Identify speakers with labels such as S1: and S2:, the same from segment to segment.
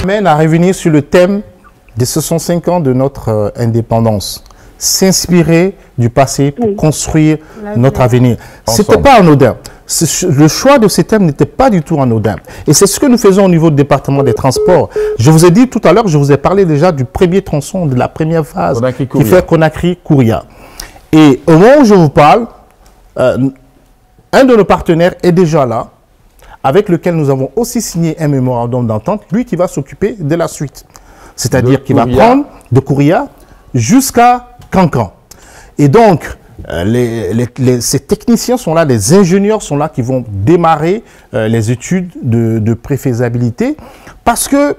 S1: m'amène à revenir sur le thème des 65 ans de notre indépendance. S'inspirer du passé pour construire notre avenir. Ce n'était pas anodin. Le choix de ces thèmes n'était pas du tout anodin. Et c'est ce que nous faisons au niveau du département des transports. Je vous ai dit tout à l'heure, je vous ai parlé déjà du premier tronçon, de la première phase qui fait Conakry-Kouria. Et au moment où je vous parle, un de nos partenaires est déjà là, avec lequel nous avons aussi signé un mémorandum d'entente, lui qui va s'occuper de la suite. C'est-à-dire qu'il va prendre de Kouria jusqu'à Cancan. Et donc, ces techniciens sont là, les ingénieurs sont là qui vont démarrer les études de préfaisabilité parce que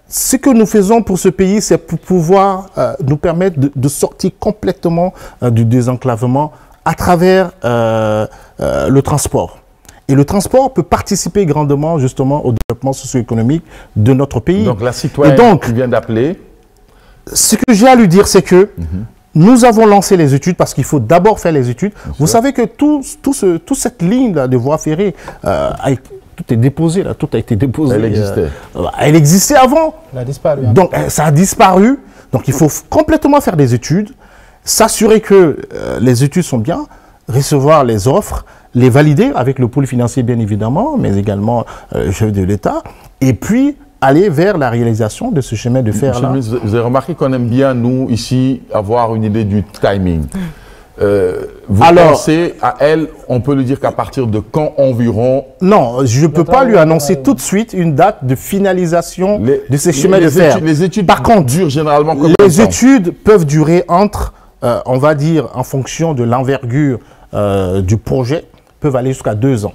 S1: ce que nous faisons pour ce pays, c'est pour pouvoir nous permettre de sortir complètement du désenclavement à travers le transport. Et le transport peut participer grandement justement au développement socio-économique de notre pays.
S2: Donc la citoyenne qui vient d'appeler.
S1: Ce que j'ai à lui dire, c'est que nous avons lancé les études parce qu'il faut d'abord faire les études. Vous savez que toute cette ligne là, de voie ferrée, tout est déposé, là, tout a été déposé.
S2: Elle existait.
S1: Elle existait avant.
S3: Elle a disparu.
S1: Donc ça a disparu. Donc il faut complètement faire des études, s'assurer que les études sont bien, recevoir les offres, les valider avec le pôle financier bien évidemment, mais également le chef de l'État, et puis aller vers la réalisation de ce chemin de fer-là.
S2: Vous avez remarqué qu'on aime bien, nous, ici, avoir une idée du timing. Vous pensez à elle, on peut lui dire qu'à partir de quand environ?
S1: Non, je ne peux pas lui annoncer tout de suite une date de finalisation de ces chemins de fer.
S2: Les études,
S1: par contre,
S2: durent généralement combien de temps?
S1: Les études peuvent durer entre, on va dire, en fonction de l'envergure du projet, peuvent aller jusqu'à 2 ans.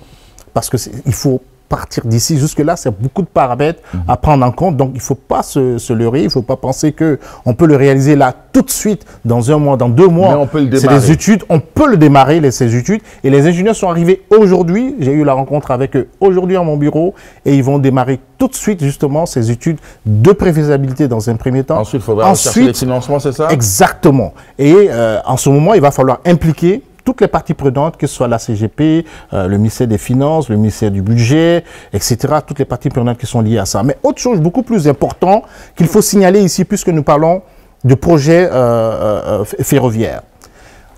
S1: Parce qu'il faut partir d'ici. Jusque-là, c'est beaucoup de paramètres à prendre en compte. Donc, il ne faut pas se leurrer. Il ne faut pas penser qu'on peut le réaliser là tout de suite, dans 1 mois, dans 2 mois.
S2: Mais on peut le démarrer.
S1: C'est des études. On peut le démarrer, ces études. Et les ingénieurs sont arrivés aujourd'hui. J'ai eu la rencontre avec eux aujourd'hui à mon bureau. Et ils vont démarrer tout de suite, justement, ces études de préfaisabilité dans un premier temps.
S2: Ensuite, il faudra chercher les financements, c'est ça? Exactement.
S1: Et en ce moment, il va falloir impliquer toutes les parties prenantes, que ce soit la CGP, le ministère des Finances, le ministère du Budget, etc., toutes les parties prenantes qui sont liées à ça. Mais autre chose beaucoup plus important qu'il faut signaler ici, puisque nous parlons de projets ferroviaires.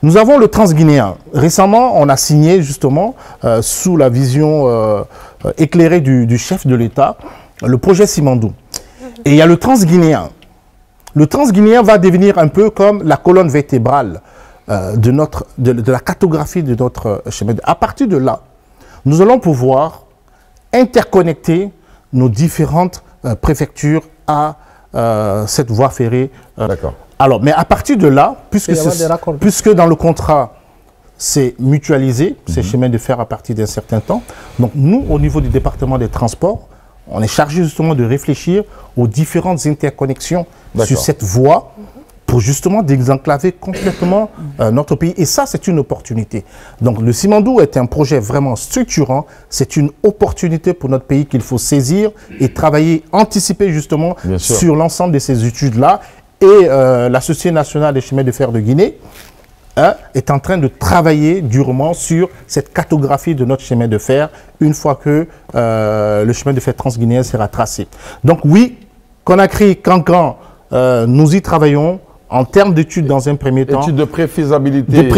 S1: Nous avons le Transguinéen. Récemment, on a signé justement, sous la vision éclairée du chef de l'État, le projet Simandou. Et il y a le Transguinéen. Le Transguinéen va devenir un peu comme la colonne vertébrale de la cartographie de notre chemin. À partir de là, nous allons pouvoir interconnecter nos différentes préfectures à cette voie ferrée.
S2: D'accord.
S1: Alors, mais à partir de là, puisque dans le contrat, c'est mutualisé, ces chemins de fer à partir d'un certain temps, donc nous, au niveau du département des transports, on est chargé justement de réfléchir aux différentes interconnexions sur cette voie, pour justement désenclaver complètement notre pays. Et ça, c'est une opportunité. Donc, le Simandou est un projet vraiment structurant. C'est une opportunité pour notre pays qu'il faut saisir et travailler, anticiper justement sur l'ensemble de ces études-là. Et la Société nationale des chemins de fer de Guinée est en train de travailler durement sur cette cartographie de notre chemin de fer une fois que le chemin de fer transguinéen sera tracé. Donc oui, Conakry, Cancan, nous y travaillons. En termes d'études dans un premier temps.
S2: Études de préfaisabilité.